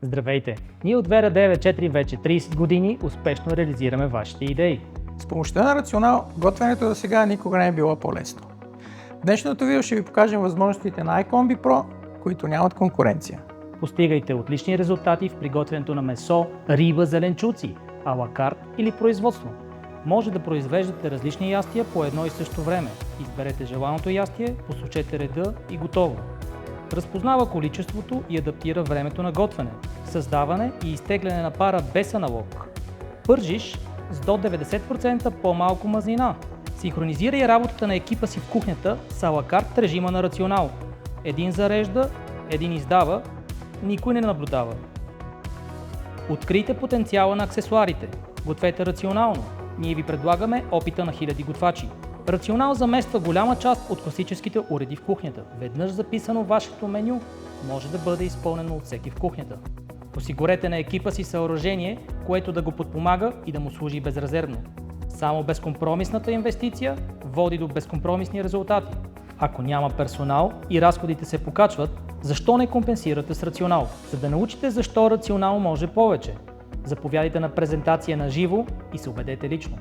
Здравейте! Ние от Vera 94 вече 30 години успешно реализираме вашите идеи. С помощта на Рационал, готвенето до сега никога не е било по-лесно. В днешното видео ще ви покажем възможностите на iCombi Pro, които нямат конкуренция. Постигайте отлични резултати в приготвянето на месо, риба, зеленчуци, ала карт или производство. Може да произвеждате различни ястия по едно и също време. Изберете желаното ястие, посочете реда и готово. Разпознава количеството и адаптира времето на готвене, създаване и изтегляне на пара без аналог. Пържиш с до 90% по-малко мазнина. Синхронизирай работата на екипа си в кухнята с ала карт режима на Рационал. Един зарежда, един издава, никой не наблюдава. Открийте потенциала на аксесуарите. Гответе рационално. Ние ви предлагаме опита на хиляди готвачи. Рационал замества голяма част от класическите уреди в кухнята. Веднъж записано вашето меню, може да бъде изпълнено от всеки в кухнята. Осигурете на екипа си съоръжение, което да го подпомага и да му служи безрезервно. Само безкомпромисната инвестиция води до безкомпромисни резултати. Ако няма персонал и разходите се покачват, защо не компенсирате с Рационал? За да научите защо Рационал може повече, заповядайте на презентация на живо и се убедете лично.